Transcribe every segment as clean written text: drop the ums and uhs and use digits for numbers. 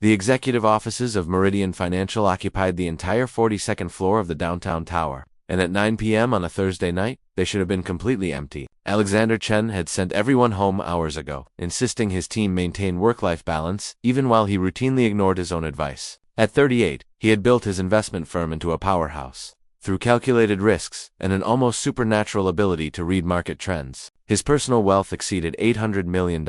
The executive offices of Meridian Financial occupied the entire 42nd floor of the downtown tower, and at 9 p.m. on a Thursday night, they should have been completely empty. Alexander Chen had sent everyone home hours ago, insisting his team maintain work-life balance, even while he routinely ignored his own advice. At 38, he had built his investment firm into a powerhouse. Through calculated risks and an almost supernatural ability to read market trends, his personal wealth exceeded $800 million,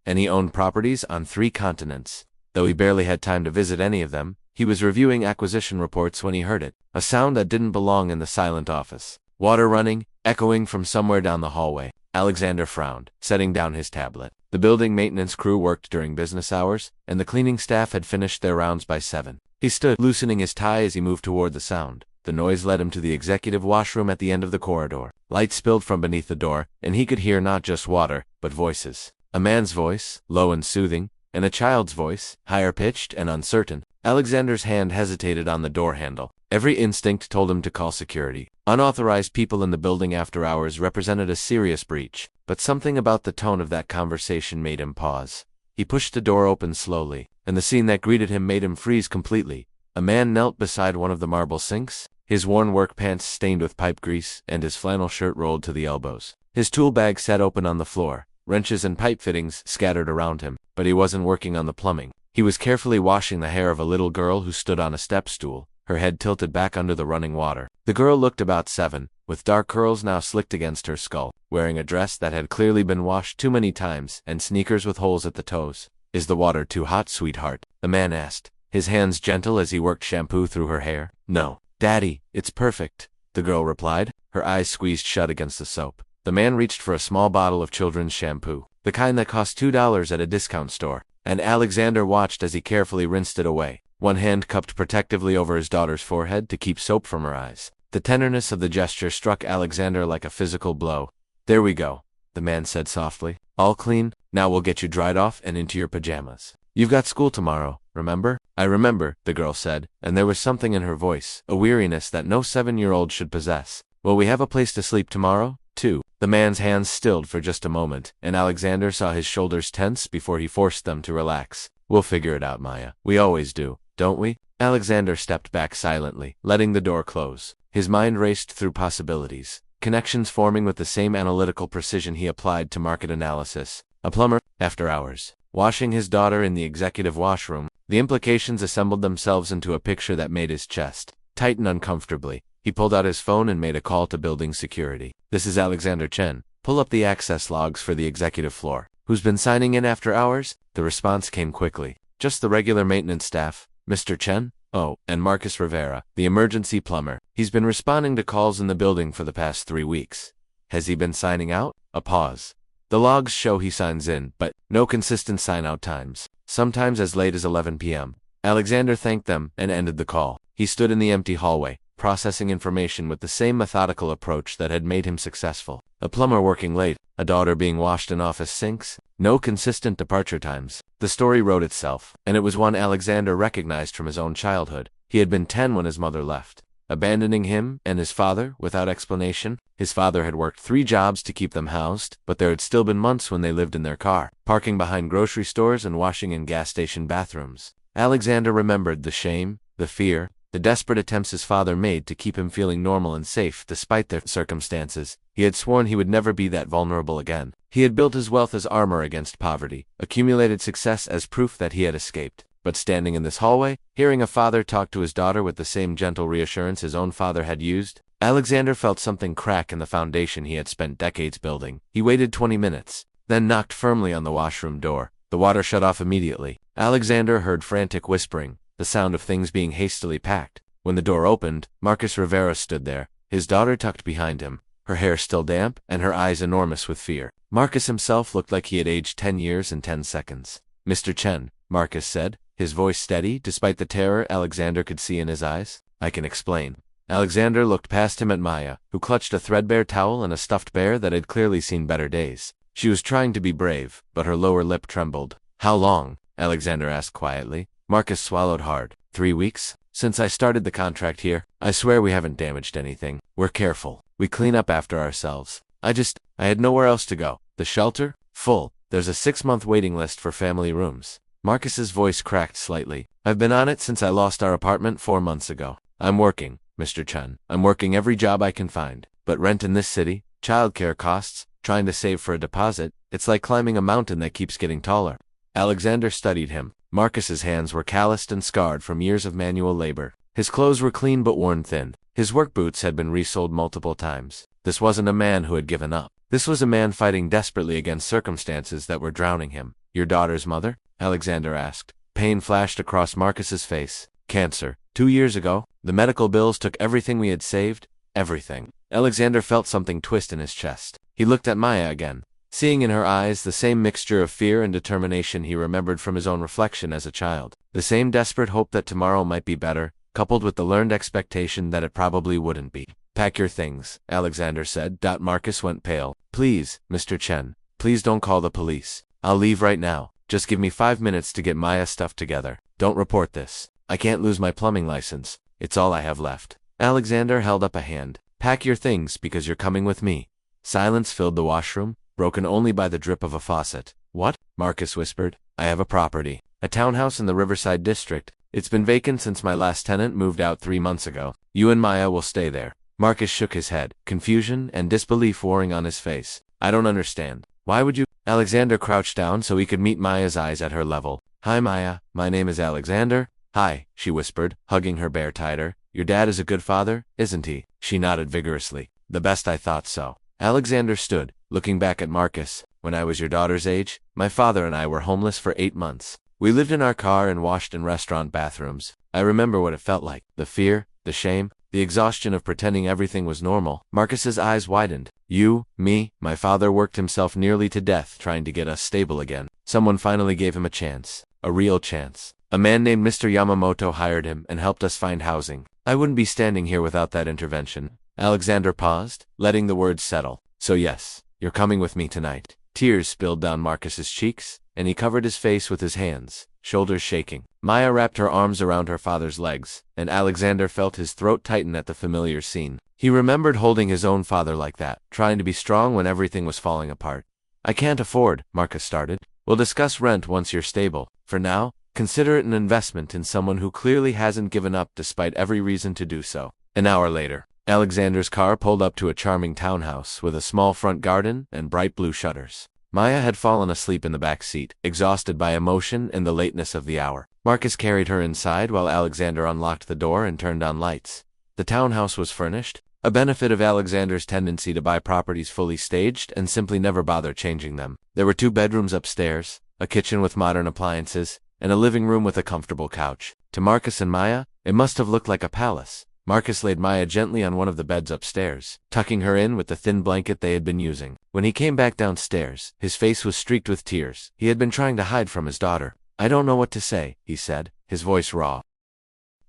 and he owned properties on 3 continents. Though he barely had time to visit any of them, he was reviewing acquisition reports when he heard it, a sound that didn't belong in the silent office. Water running, echoing from somewhere down the hallway. Alexander frowned, setting down his tablet. The building maintenance crew worked during business hours, and the cleaning staff had finished their rounds by 7. He stood, loosening his tie as he moved toward the sound. The noise led him to the executive washroom at the end of the corridor. Light spilled from beneath the door, and he could hear not just water, but voices. A man's voice, low and soothing, and a child's voice, higher-pitched and uncertain. Alexander's hand hesitated on the door handle. Every instinct told him to call security. Unauthorized people in the building after hours represented a serious breach, but something about the tone of that conversation made him pause. He pushed the door open slowly, and the scene that greeted him made him freeze completely. A man knelt beside one of the marble sinks, his worn work pants stained with pipe grease, and his flannel shirt rolled to the elbows. His tool bag sat open on the floor, wrenches and pipe fittings scattered around him, but he wasn't working on the plumbing. He was carefully washing the hair of a little girl who stood on a step stool, her head tilted back under the running water. The girl looked about 7, with dark curls now slicked against her skull, wearing a dress that had clearly been washed too many times, and sneakers with holes at the toes. "Is the water too hot, sweetheart?" the man asked, his hands gentle as he worked shampoo through her hair. "No, Daddy, it's perfect," the girl replied, her eyes squeezed shut against the soap. The man reached for a small bottle of children's shampoo, the kind that cost $2 at a discount store, and Alexander watched as he carefully rinsed it away, one hand cupped protectively over his daughter's forehead to keep soap from her eyes. The tenderness of the gesture struck Alexander like a physical blow. "There we go," the man said softly. "All clean, now we'll get you dried off and into your pajamas. You've got school tomorrow, remember?" "I remember," the girl said, and there was something in her voice, a weariness that no 7-year-old should possess. "Will we have a place to sleep tomorrow, too?" The man's hands stilled for just a moment, and Alexander saw his shoulders tense before he forced them to relax. "We'll figure it out, Maya. We always do, don't we?" Alexander stepped back silently, letting the door close. His mind raced through possibilities, connections forming with the same analytical precision he applied to market analysis. A plumber, after hours, washing his daughter in the executive washroom. The implications assembled themselves into a picture that made his chest tighten uncomfortably. He pulled out his phone and made a call to building security. "This is Alexander Chen. Pull up the access logs for the executive floor." "Who's been signing in after hours?" The response came quickly. "Just the regular maintenance staff. Mr. Chen? Oh, and Marcus Rivera, the emergency plumber. He's been responding to calls in the building for the past 3 weeks." "Has he been signing out?" A pause. "The logs show he signs in, but no consistent sign-out times. Sometimes as late as 11 p.m. Alexander thanked them and ended the call. He stood in the empty hallway, processing information with the same methodical approach that had made him successful. A plumber working late, a daughter being washed in office sinks, no consistent departure times. The story wrote itself, and it was one Alexander recognized from his own childhood. He had been 10 when his mother left, abandoning him and his father without explanation. His father had worked 3 jobs to keep them housed, but there had still been months when they lived in their car, parking behind grocery stores and washing in gas station bathrooms. Alexander remembered the shame, the fear, the desperate attempts his father made to keep him feeling normal and safe despite their circumstances. He had sworn he would never be that vulnerable again. He had built his wealth as armor against poverty, accumulated success as proof that he had escaped. But standing in this hallway, hearing a father talk to his daughter with the same gentle reassurance his own father had used, Alexander felt something crack in the foundation he had spent decades building. He waited 20 minutes, then knocked firmly on the washroom door. The water shut off immediately. Alexander heard frantic whispering, the sound of things being hastily packed. When the door opened, Marcus Rivera stood there, his daughter tucked behind him, her hair still damp and her eyes enormous with fear. Marcus himself looked like he had aged 10 years in 10 seconds. "Mr. Chen," Marcus said, his voice steady despite the terror Alexander could see in his eyes. "I can explain." Alexander looked past him at Maya, who clutched a threadbare towel and a stuffed bear that had clearly seen better days. She was trying to be brave, but her lower lip trembled. "How long?" Alexander asked quietly. Marcus swallowed hard. 3 weeks? Since I started the contract here, I swear we haven't damaged anything. We're careful. We clean up after ourselves. I had nowhere else to go. The shelter? Full. There's a 6-month waiting list for family rooms. Marcus's voice cracked slightly. I've been on it since I lost our apartment 4 months ago. I'm working, Mr. Chen. I'm working every job I can find. But rent in this city, childcare costs, trying to save for a deposit, it's like climbing a mountain that keeps getting taller. Alexander studied him. Marcus's hands were calloused and scarred from years of manual labor. His clothes were clean but worn thin. His work boots had been resoled multiple times. This wasn't a man who had given up. This was a man fighting desperately against circumstances that were drowning him. Your daughter's mother? Alexander asked. Pain flashed across Marcus's face. Cancer. 2 years ago, the medical bills took everything we had saved. Everything. Alexander felt something twist in his chest. He looked at Maya again, seeing in her eyes the same mixture of fear and determination he remembered from his own reflection as a child. The same desperate hope that tomorrow might be better, coupled with the learned expectation that it probably wouldn't be. Pack your things, Alexander said. Marcus went pale. Please, Mr. Chen, please don't call the police. I'll leave right now. Just give me 5 minutes to get Maya's stuff together. Don't report this. I can't lose my plumbing license. It's all I have left. Alexander held up a hand. Pack your things because you're coming with me. Silence filled the washroom, broken only by the drip of a faucet. What? Marcus whispered. I have a property. A townhouse in the Riverside district. It's been vacant since my last tenant moved out 3 months ago. You and Maya will stay there. Marcus shook his head, confusion and disbelief warring on his face. I don't understand. Why would you? Alexander crouched down so he could meet Maya's eyes at her level. Hi Maya, my name is Alexander. Hi, she whispered, hugging her bear tighter. Your dad is a good father, isn't he? She nodded vigorously. The best I thought so. Alexander stood, looking back at Marcus. When I was your daughter's age, my father and I were homeless for 8 months. We lived in our car and washed in restaurant bathrooms. I remember what it felt like. The fear, the shame, the exhaustion of pretending everything was normal. Marcus's eyes widened. You, me, my father worked himself nearly to death trying to get us stable again. Someone finally gave him a chance. A real chance. A man named Mr. Yamamoto hired him and helped us find housing. I wouldn't be standing here without that intervention. Alexander paused, letting the words settle. So yes, you're coming with me tonight. Tears spilled down Marcus's cheeks, and he covered his face with his hands, shoulders shaking. Maya wrapped her arms around her father's legs, and Alexander felt his throat tighten at the familiar scene. He remembered holding his own father like that, trying to be strong when everything was falling apart. I can't afford, Marcus started. We'll discuss rent once you're stable. For now, consider it an investment in someone who clearly hasn't given up despite every reason to do so. An hour later, Alexander's car pulled up to a charming townhouse with a small front garden and bright blue shutters. Maya had fallen asleep in the back seat, exhausted by emotion and the lateness of the hour. Marcus carried her inside while Alexander unlocked the door and turned on lights. The townhouse was furnished, a benefit of Alexander's tendency to buy properties fully staged and simply never bother changing them. There were 2 bedrooms upstairs, a kitchen with modern appliances, and a living room with a comfortable couch. To Marcus and Maya, it must have looked like a palace. Marcus laid Maya gently on one of the beds upstairs, tucking her in with the thin blanket they had been using. When he came back downstairs, his face was streaked with tears. He had been trying to hide from his daughter. I don't know what to say, he said, his voice raw.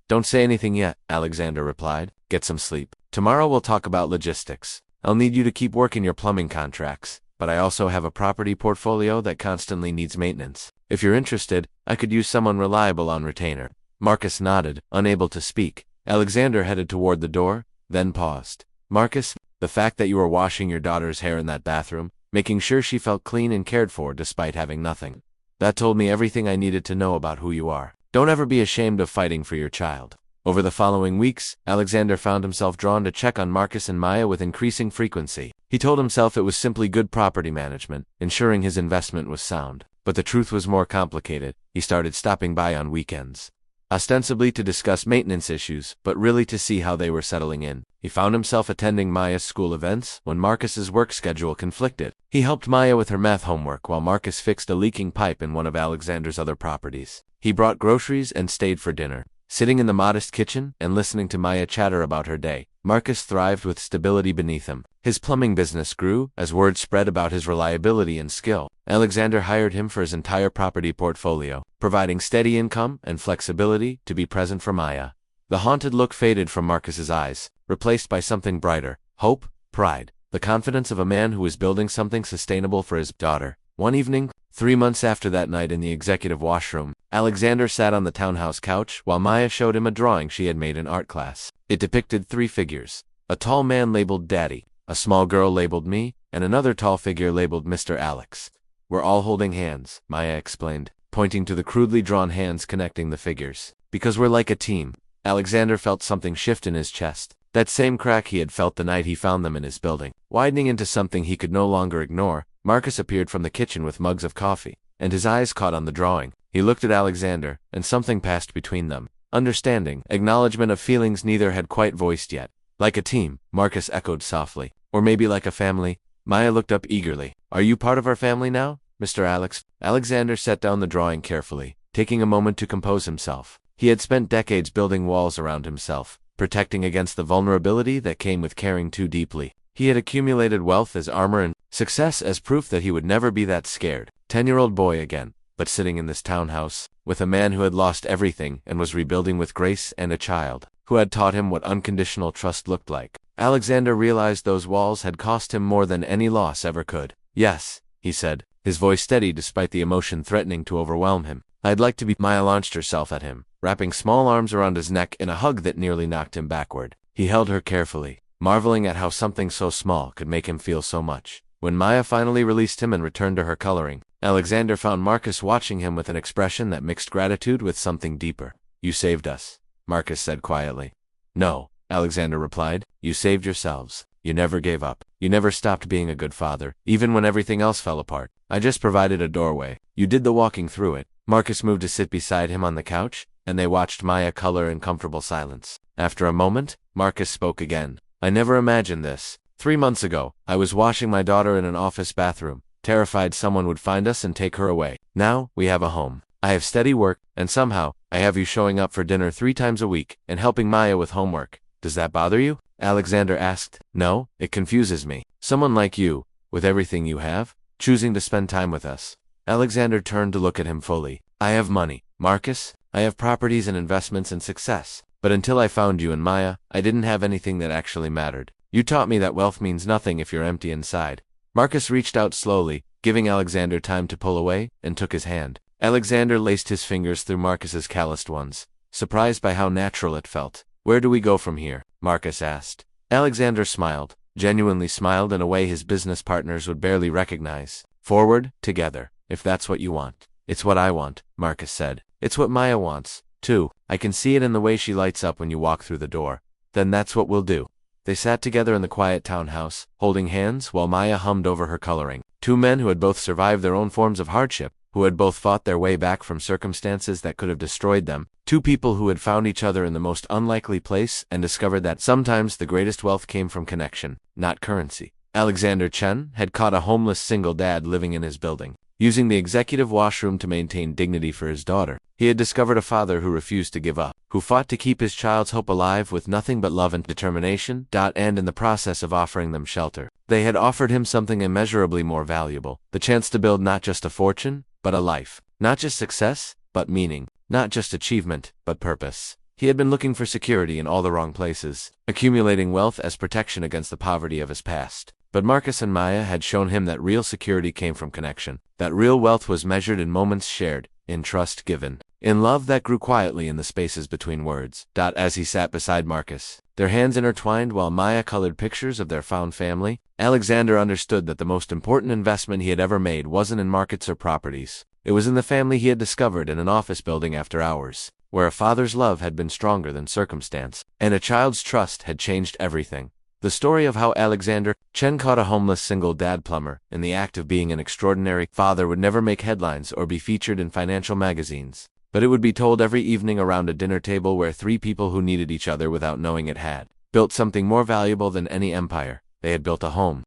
Don't say anything yet, Alexander replied. Get some sleep. Tomorrow we'll talk about logistics. I'll need you to keep working your plumbing contracts, but I also have a property portfolio that constantly needs maintenance. If you're interested, I could use someone reliable on retainer. Marcus nodded, unable to speak. Alexander headed toward the door, then paused. Marcus, the fact that you were washing your daughter's hair in that bathroom, making sure she felt clean and cared for despite having nothing. That told me everything I needed to know about who you are. Don't ever be ashamed of fighting for your child. Over the following weeks, Alexander found himself drawn to check on Marcus and Maya with increasing frequency. He told himself it was simply good property management, ensuring his investment was sound. But the truth was more complicated. He started stopping by on weekends, ostensibly to discuss maintenance issues, but really to see how they were settling in. He found himself attending Maya's school events when Marcus's work schedule conflicted. He helped Maya with her math homework while Marcus fixed a leaking pipe in one of Alexander's other properties. He brought groceries and stayed for dinner. Sitting in the modest kitchen and listening to Maya chatter about her day, Marcus thrived with stability beneath him. His plumbing business grew as word spread about his reliability and skill. Alexander hired him for his entire property portfolio, providing steady income and flexibility to be present for Maya. The haunted look faded from Marcus's eyes, replaced by something brighter: hope, pride, the confidence of a man who was building something sustainable for his daughter. One evening, 3 months after that night in the executive washroom, Alexander sat on the townhouse couch while Maya showed him a drawing she had made in art class. It depicted 3 figures: a tall man labeled Daddy, a small girl labeled Me, and another tall figure labeled Mr. Alex. We're all holding hands, Maya explained. pointing to the crudely drawn hands connecting the figures. Because we're like a team. Alexander felt something shift in his chest. That same crack he had felt the night he found them in his building. Widening into something he could no longer ignore, Marcus appeared from the kitchen with mugs of coffee, and his eyes caught on the drawing. He looked at Alexander, and something passed between them. Understanding, acknowledgement of feelings neither had quite voiced yet. Like a team, Marcus echoed softly. Or maybe like a family. Maya looked up eagerly. Are you part of our family now, Mr. Alex? Alexander set down the drawing carefully, taking a moment to compose himself. He had spent decades building walls around himself, protecting against the vulnerability that came with caring too deeply. He had accumulated wealth as armor and success as proof that he would never be that scared 10-year-old boy again, but sitting in this townhouse, with a man who had lost everything and was rebuilding with grace, and a child who had taught him what unconditional trust looked like. Alexander realized those walls had cost him more than any loss ever could. Yes, he said, his voice steady despite the emotion threatening to overwhelm him. I'd like to be. Maya launched herself at him, wrapping small arms around his neck in a hug that nearly knocked him backward. He held her carefully, marveling at how something so small could make him feel so much. When Maya finally released him and returned to her coloring, Alexander found Marcus watching him with an expression that mixed gratitude with something deeper. You saved us, Marcus said quietly. No, Alexander replied. You saved yourselves. You never gave up. You never stopped being a good father, even when everything else fell apart. I just provided a doorway. You did the walking through it. Marcus moved to sit beside him on the couch, and they watched Maya color in comfortable silence. After a moment, Marcus spoke again. I never imagined this. 3 months ago, I was washing my daughter in an office bathroom, terrified someone would find us and take her away. Now, we have a home. I have steady work, and somehow, I have you showing up for dinner 3 times a week, and helping Maya with homework. Does that bother you? Alexander asked. No, it confuses me. Someone like you, with everything you have, choosing to spend time with us. Alexander turned to look at him fully. I have money, Marcus. I have properties and investments and success. But until I found you and Maya, I didn't have anything that actually mattered. You taught me that wealth means nothing if you're empty inside. Marcus reached out slowly, giving Alexander time to pull away, and took his hand. Alexander laced his fingers through Marcus's calloused ones, surprised by how natural it felt. Where do we go from here? Marcus asked. Alexander smiled, genuinely smiled in a way his business partners would barely recognize. Forward, together, if that's what you want. It's what I want, Marcus said. It's what Maya wants, too. I can see it in the way she lights up when you walk through the door. Then that's what we'll do. They sat together in the quiet townhouse, holding hands while Maya hummed over her coloring. 2 men who had both survived their own forms of hardship, who had both fought their way back from circumstances that could have destroyed them. 2 people who had found each other in the most unlikely place and discovered that sometimes the greatest wealth came from connection, not currency. Alexander Chen had caught a homeless single dad living in his building, using the executive washroom to maintain dignity for his daughter. He had discovered a father who refused to give up, who fought to keep his child's hope alive with nothing but love and determination, and in the process of offering them shelter, they had offered him something immeasurably more valuable, the chance to build not just a fortune, but a life. Not just success, but meaning. Not just achievement, but purpose. He had been looking for security in all the wrong places, accumulating wealth as protection against the poverty of his past. But Marcus and Maya had shown him that real security came from connection, that real wealth was measured in moments shared, in trust given, in love that grew quietly in the spaces between words. As he sat beside Marcus, their hands intertwined while Maya colored pictures of their found family, Alexander understood that the most important investment he had ever made wasn't in markets or properties. It was in the family he had discovered in an office building after hours, where a father's love had been stronger than circumstance, and a child's trust had changed everything. The story of how Alexander Chen caught a homeless single dad plumber in the act of being an extraordinary father would never make headlines or be featured in financial magazines, but it would be told every evening around a dinner table where 3 people who needed each other without knowing it had built something more valuable than any empire. They had built a home.